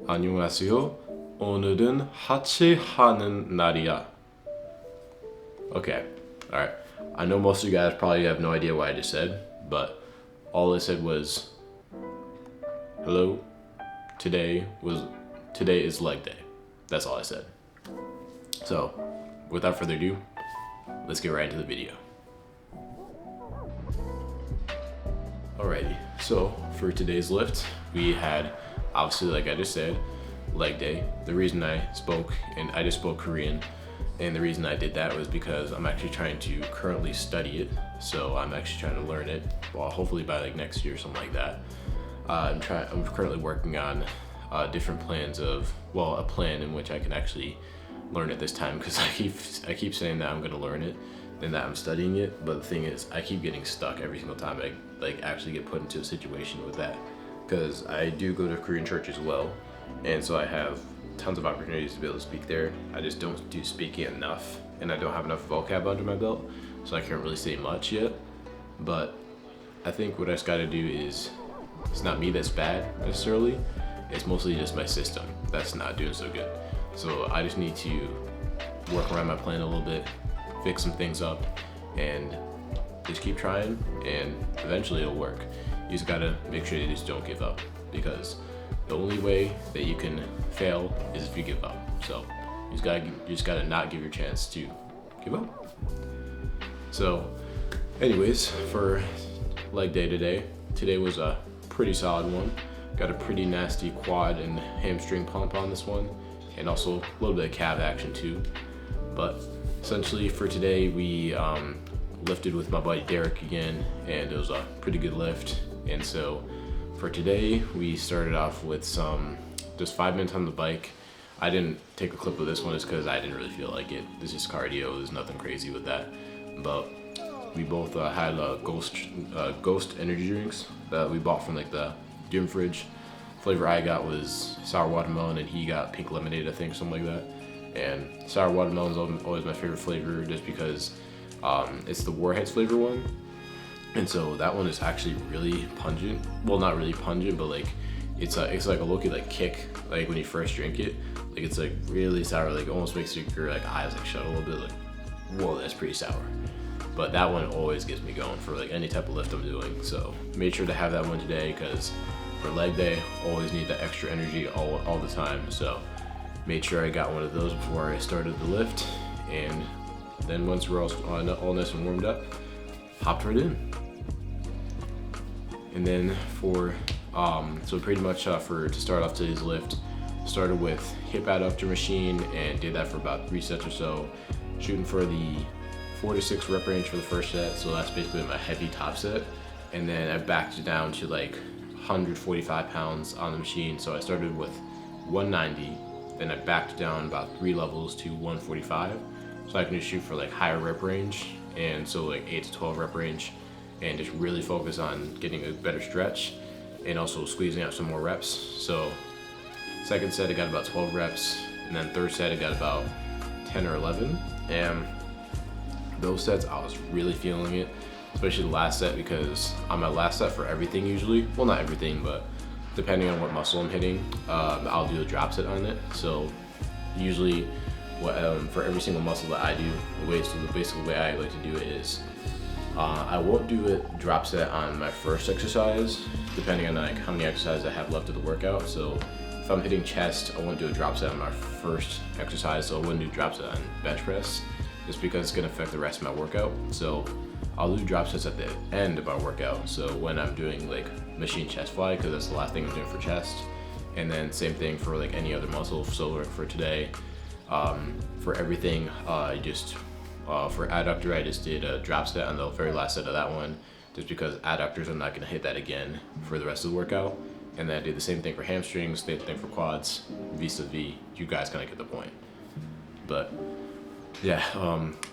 안녕하세요. 오늘은 하체하는 날이야. Okay, alright. I know most of you guys probably have no idea what I just said, but all I said was, hello, today is leg day. That's all I said. So, without further ado, let's get right into the video. Alrighty, so for today's lift, we had, obviously like I just said, leg day. The reason I just spoke Korean, and the reason I did that was because I'm actually trying to currently study it. So I'm actually trying to learn it, well, hopefully by like next year or something like that. I'm currently working on different plans of, well, a plan in which I can actually learn it this time, because I keep saying that I'm gonna learn it and that I'm studying it, but the thing is I keep getting stuck every single time I like actually get put into a situation with that, because I do go to Korean church as well, and so I have tons of opportunities to be able to speak there. I just don't do speaking enough, and I don't have enough vocab under my belt, so I can't really say much yet. But I think what I just gotta do is, it's not me that's bad necessarily, it's mostly just my system that's not doing so good. So I just need to work around my plan a little bit, fix some things up, and just keep trying, and eventually it'll work. You just gotta make sure you just don't give up, because the only way that you can fail is if you give up. So you just gotta not give your chance to give up. So anyways, for leg day today was a pretty solid one. Got a pretty nasty quad and hamstring pump on this one, and also a little bit of calf action too. But essentially for today, we lifted with my buddy Derek again, and it was a pretty good lift. And so for today, we started off with just 5 minutes on the bike. I didn't take a clip of this one just because I didn't really feel like it. This is cardio, there's nothing crazy with that. But we both had Ghost energy drinks that we bought from like the gym fridge. Flavor I got was sour watermelon, and he got pink lemonade, I think, something like that. And sour watermelon is always my favorite flavor, just because it's the Warheads flavor one. And so that one is actually really pungent. Well, not really pungent, but like it's like a low-key like kick, like when you first drink it. Like it's like really sour, like almost makes your like eyes like shut a little bit, like, whoa, that's pretty sour. But that one always gets me going for like any type of lift I'm doing. So made sure to have that one today, because for leg day, always need that extra energy all the time. So made sure I got one of those before I started the lift, and then once we're all nice and warmed up, hopped right in. And then so pretty much to start off today's lift, started with hip adductor machine and did that for about 3 sets or so, shooting for the 4 to 6 rep range for the first set. So that's basically my heavy top set. And then I backed it down to like 145 pounds on the machine. So I started with 190, then I backed down about 3 levels to 145. So I can just shoot for like higher rep range, and so like 8 to 12 rep range, and just really focus on getting a better stretch and also squeezing out some more reps. So second set I got about 12 reps, and then third set I got about 10 or 11. And those sets I was really feeling it, especially the last set, because on my last set for everything usually, well, not everything, but depending on what muscle I'm hitting, I'll do a drop set on it. So usually for every single muscle that I do, the basic way I like to do it is I won't do a drop set on my first exercise, depending on like how many exercises I have left of the workout. So if I'm hitting chest, I won't do a drop set on my first exercise, so I wouldn't do drop set on bench press, just because it's gonna affect the rest of my workout. So I'll do drop sets at the end of my workout, so when I'm doing like machine chest fly, because that's the last thing I'm doing for chest. And then same thing for like any other muscle. So for today, for everything, for adductor, I just did a drop set on the very last set of that one, just because adductors, I'm not gonna hit that again for the rest of the workout. And then I did the same thing for hamstrings, same thing for quads, vis-a-vis. You guys kind of get the point. But yeah,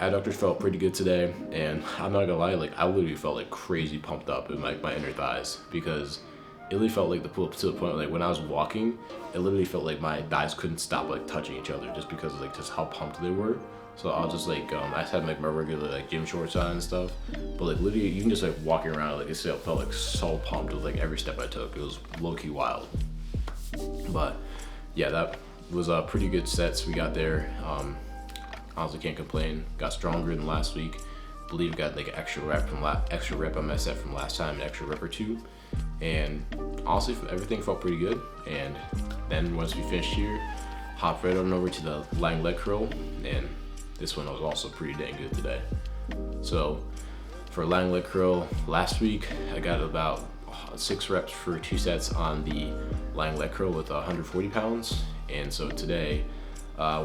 adductors felt pretty good today, and I'm not gonna lie, like I literally felt like crazy pumped up in like my inner thighs, because it really felt like to the point where, like, when I was walking, it literally felt like my thighs couldn't stop like touching each other, just because of like just how pumped they were. So I was just like, I just had like my regular like gym shorts on and stuff, but like literally even just like walking around, like it still felt like so pumped with like every step I took. It was low-key wild. But yeah, that was a pretty good sets we got there. Honestly, can't complain. Got stronger than last week. Believe got like an extra rep on my set from last time, an extra rep or two, and honestly, everything felt pretty good. And then once we finished here, hopped right on over to the lying leg curl, and this one was also pretty dang good today. So for lying leg curl, last week I got about 6 reps for 2 sets on the lying leg curl with 140 pounds. And so today,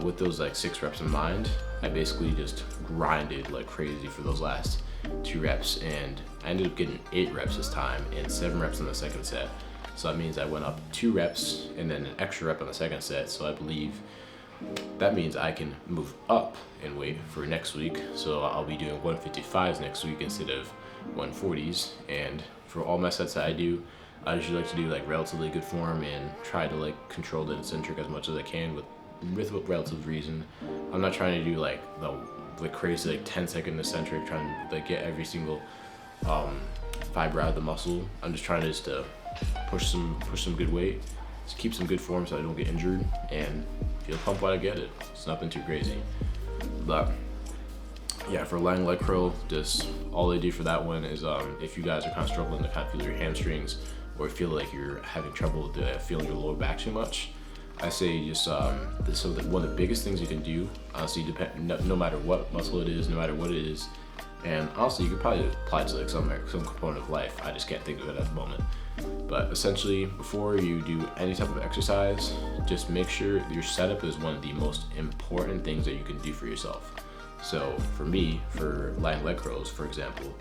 with those like 6 reps in mind, I basically just grinded like crazy for those last 2 reps, and I ended up getting 8 reps this time and 7 reps on the second set. So that means I went up 2 reps and then an extra rep on the second set. So I believe that means I can move up in weight for next week. So I'll be doing 155s next week instead of 140s. And for all my sets that I do, I usually like to do like relatively good form and try to like control the eccentric as much as I can with relative reason. I'm not trying to do like the crazy like 10-second eccentric, trying to like get every single fiber out of the muscle. I'm just trying to push some good weight, just keep some good form so I don't get injured, and feel pumped while I get it. It's nothing too crazy. But yeah, for lying leg curl, just all I do for that one is if you guys are kind of struggling to kind of feel your hamstrings or feel like you're having trouble with feeling your lower back too much, I say just one of the biggest things you can do, honestly, no matter what muscle it is, no matter what it is, and honestly you could probably apply it to like some component of life. I just can't think of it at the moment. But essentially, before you do any type of exercise, just make sure your setup is one of the most important things that you can do for yourself. So for me, for lying leg curls, for example,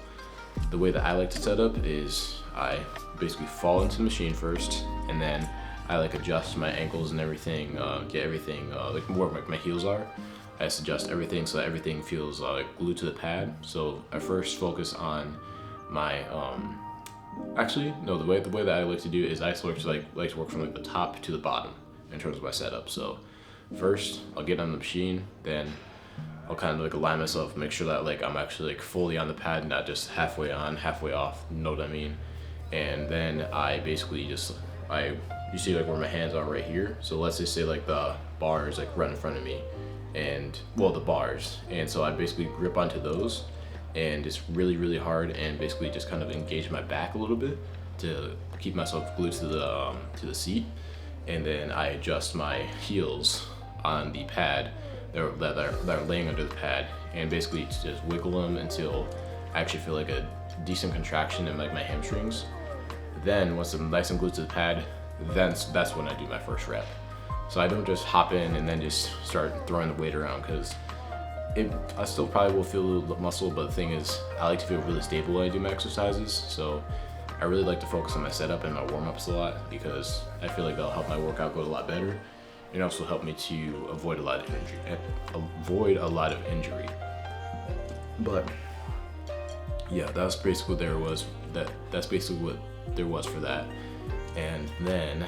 the way that I like to set up is I basically fall into the machine first, and then I like adjust my ankles and everything, get everything like where my heels are. I just adjust everything so that everything feels glued to the pad. So I first focus on my actually no, the way that I like to do it is I like to work from like the top to the bottom in terms of my setup. So first I'll get on the machine, then I'll kind of like align myself, make sure that like I'm actually like fully on the pad, not just halfway on, halfway off, you know what I mean? And then I basically you see like where my hands are right here. So let's just say like the bars like right in front of me, and well, the bars. And so I basically grip onto those and just really hard, and basically just kind of engage my back a little bit to keep myself glued to the seat. And then I adjust my heels on the pad that are laying under the pad, and basically just wiggle them until I actually feel like a decent contraction in like my hamstrings. Then once I'm nice and glued to the pad, that's when I do my first rep. So I don't just hop in and then just start throwing the weight around, because I still probably will feel a little muscle, but the thing is, I like to feel really stable when I do my exercises. So I really like to focus on my setup and my warm-ups a lot, because I feel like that'll help my workout go a lot better, and also help me to avoid a lot of injury. But yeah, that's basically what there was. That's basically what there was for that. And then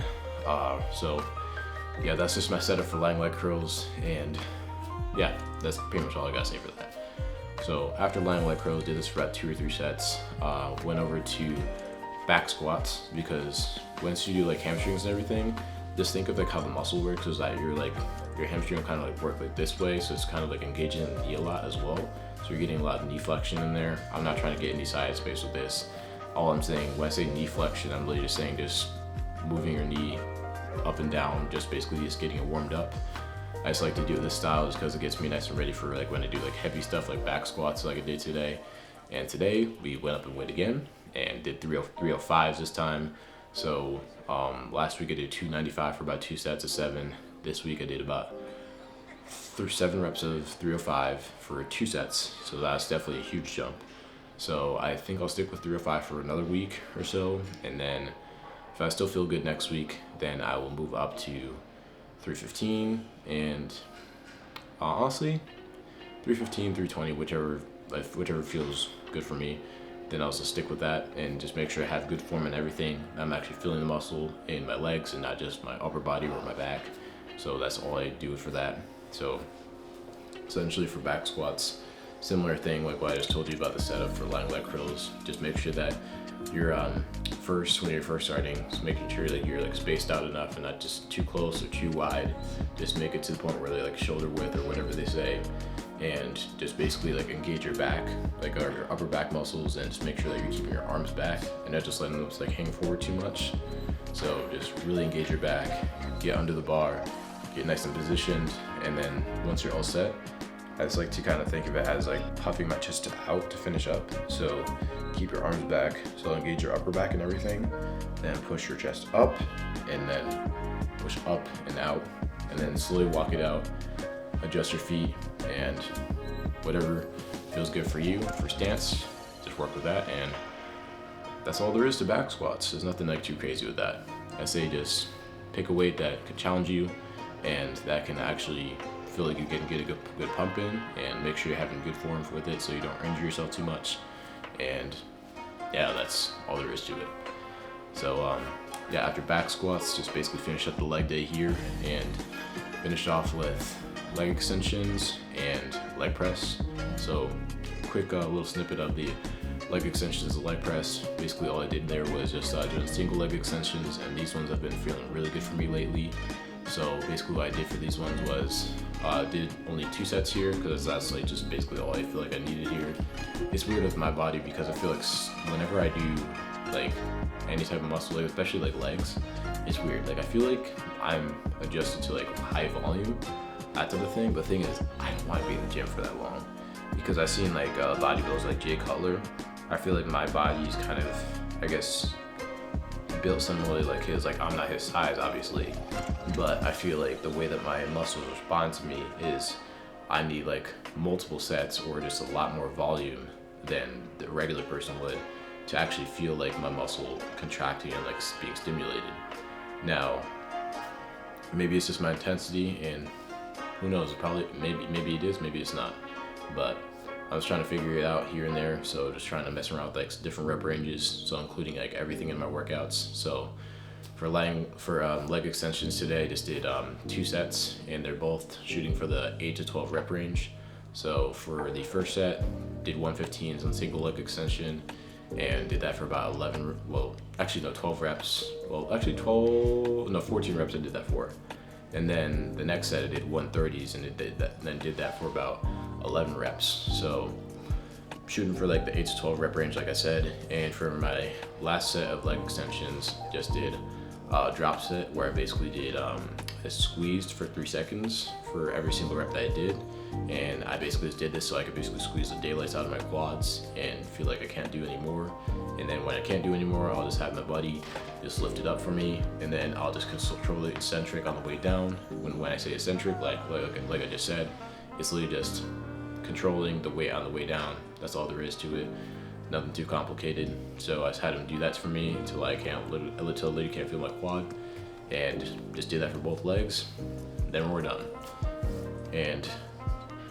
so yeah, that's just my setup for lying leg curls, and yeah, that's pretty much all I gotta say for that. So after lying leg curls, did this for about 2 or 3 sets. Went over to back squats, because once you do like hamstrings and everything, just think of like how the muscle works, is that your hamstring will kind of like work like this way, so it's kind of like engaging the knee a lot as well. So you're getting a lot of knee flexion in there. I'm not trying to get any side space with this. All I'm saying when I say knee flexion, I'm really just saying just moving your knee up and down, just basically just getting it warmed up. I just like to do this style just because it gets me nice and ready for like when I do like heavy stuff like back squats like I did today. And today we went up in weight again and did 305s this time. So last week I did 295 for about 2 sets of 7. This week I did about 7 reps of 305 for 2 sets. So that's definitely a huge jump. So I think I'll stick with 305 for another week or so, and then if I still feel good next week, then I will move up to 315, and honestly 315, 320, whichever feels good for me. Then I'll just stick with that and just make sure I have good form and everything. I'm actually feeling the muscle in my legs and not just my upper body or my back. So that's all I do for that. So essentially for back squats, similar thing like what I just told you about the setup for lying leg curls. Just make sure that you're first, when you're first starting, just making sure that you're like spaced out enough and not just too close or too wide. Just make it to the point where they're like shoulder width or whatever they say, and just basically like engage your back, like your upper back muscles, and just make sure that you're keeping your arms back and not just letting them like hang forward too much. So just really engage your back, get under the bar, get nice and positioned, and then once you're all set, I just like to kind of think of it as like puffing my chest out to finish up. So keep your arms back, so engage your upper back and everything, then push your chest up, and then push up and out, and then slowly walk it out. Adjust your feet, and whatever feels good for you for stance, just work with that. And that's all there is to back squats. There's nothing like too crazy with that. I say just pick a weight that could challenge you and that can actually feel like you can get a good pump in, and make sure you're having good form with it so you don't injure yourself too much. And yeah, that's all there is to it. So yeah, after back squats, just basically finish up the leg day here and finish off with leg extensions and leg press. So quick little snippet of the leg extensions and leg press. Basically all I did there was just doing single leg extensions, and these ones have been feeling really good for me lately. So basically what I did for these ones was did only 2 sets here, because that's like just basically all I feel like I needed here. It's weird with my body because I feel like whenever I do like any type of muscle, like especially like legs, it's weird. Like I feel like I'm adjusted to like high volume, that type of thing. But the thing is, I don't want to be in the gym for that long, because I've seen like bodybuilders like Jay Cutler. I feel like my body's kind of, I guess, built similarly like his. Like I'm not his size obviously, but I feel like the way that my muscles respond to me is I need like multiple sets or just a lot more volume than the regular person would to actually feel like my muscle contracting and like being stimulated. Now maybe it's just my intensity, and who knows, probably maybe it is, maybe it's not, but I was trying to figure it out here and there. So just trying to mess around with like different rep ranges, so including like everything in my workouts. So for leg extensions today, I just did 2 sets, and they're both shooting for the 8 to 12 rep range. So for the first set, did 115s on single leg extension, and did that for about 12 reps. 14 reps I did that for. And then the next set I did 130s, and did that for about 11 reps. So shooting for like the 8 to 12 rep range, like I said. And for my last set of leg extensions, just did drop set, where I basically did I squeezed for 3 seconds for every single rep that I did. And I basically just did this so I could basically squeeze the daylights out of my quads and feel like I can't do anymore. And then when I can't do anymore, I'll just have my buddy just lift it up for me, and then I'll just control the eccentric on the way down. When I say eccentric, like I just said, it's literally just controlling the weight on the way down. That's all there is to it. Nothing too complicated. So I just had him do that for me until I literally can't feel my quad, and just did that for both legs. Then we're done. And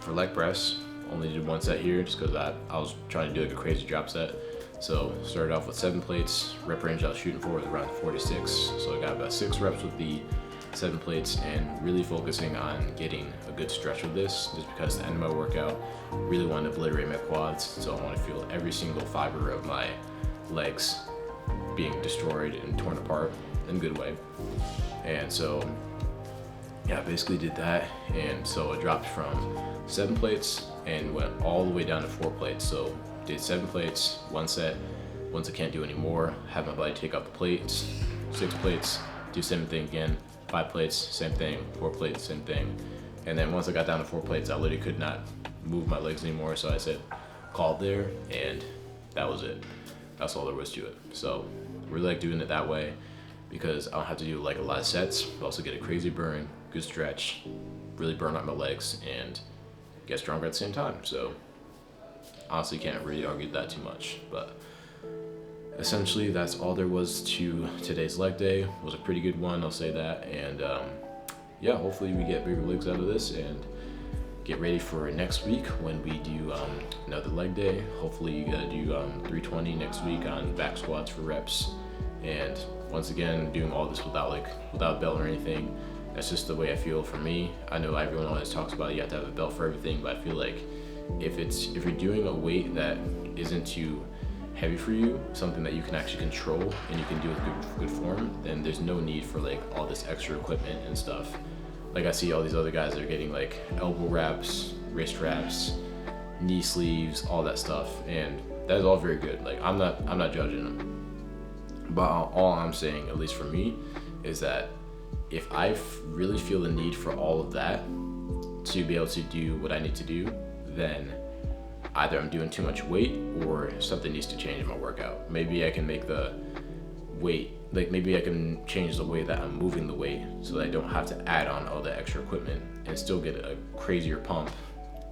for leg press, only did 1 set here just because I was trying to do like a crazy drop set. So started off with 7 plates. Rep range I was shooting for was around 4 to 6. So I got about 6 reps with the 7 plates, and really focusing on getting a good stretch with this, just because at the end of my workout, really wanted to obliterate my quads. So I want to feel every single fiber of my legs being destroyed and torn apart in a good way. And so yeah, I basically did that. And so I dropped from 7 plates and went all the way down to 4 plates. So did 7 plates, 1 set. Once I can't do any more, have my body take out the plates. 6 plates, do same thing again. 5 plates, same thing. 4 plates, same thing. And then once I got down to 4 plates, I literally could not move my legs anymore. So I said, call it there, and that was it. That's all there was to it. So really like doing it that way, because I don't have to do like a lot of sets, but also get a crazy burn, good stretch, really burn out my legs, and get stronger at the same time. So honestly, can't really argue that too much. But essentially, that's all there was to today's leg day. It was a pretty good one, I'll say that. And yeah, hopefully we get bigger legs out of this, and get ready for next week when we do another leg day. Hopefully you gotta do 320 next week on back squats for reps. And once again, doing all this without a belt or anything. That's just the way I feel for me. I know everyone always talks about you have to have a belt for everything, but I feel like if you're doing a weight that isn't to heavy for you, something that you can actually control and you can do with good form, then there's no need for like all this extra equipment and stuff. Like I see all these other guys that are getting like elbow wraps, wrist wraps, knee sleeves, all that stuff, and that is all very good. Like I'm not judging them, but all I'm saying, at least for me, is that if I really feel the need for all of that to be able to do what I need to do, then either I'm doing too much weight or something needs to change in my workout. Maybe I can make the weight, like maybe I can change the way that I'm moving the weight so that I don't have to add on all the extra equipment and still get a crazier pump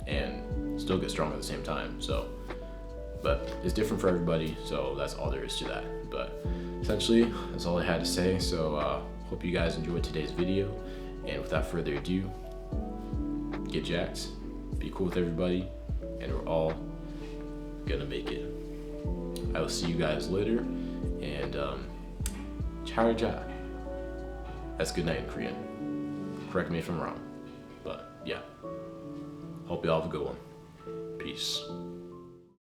and still get strong at the same time. So, but it's different for everybody, so that's all there is to that. But essentially, that's all I had to say. So hope you guys enjoyed today's video, and without further ado, get jacked, be cool with everybody, and we're all gonna make it. I will see you guys later, and Charaja. That's good night in Korean. Correct me if I'm wrong, but yeah. Hope you all have a good one. Peace.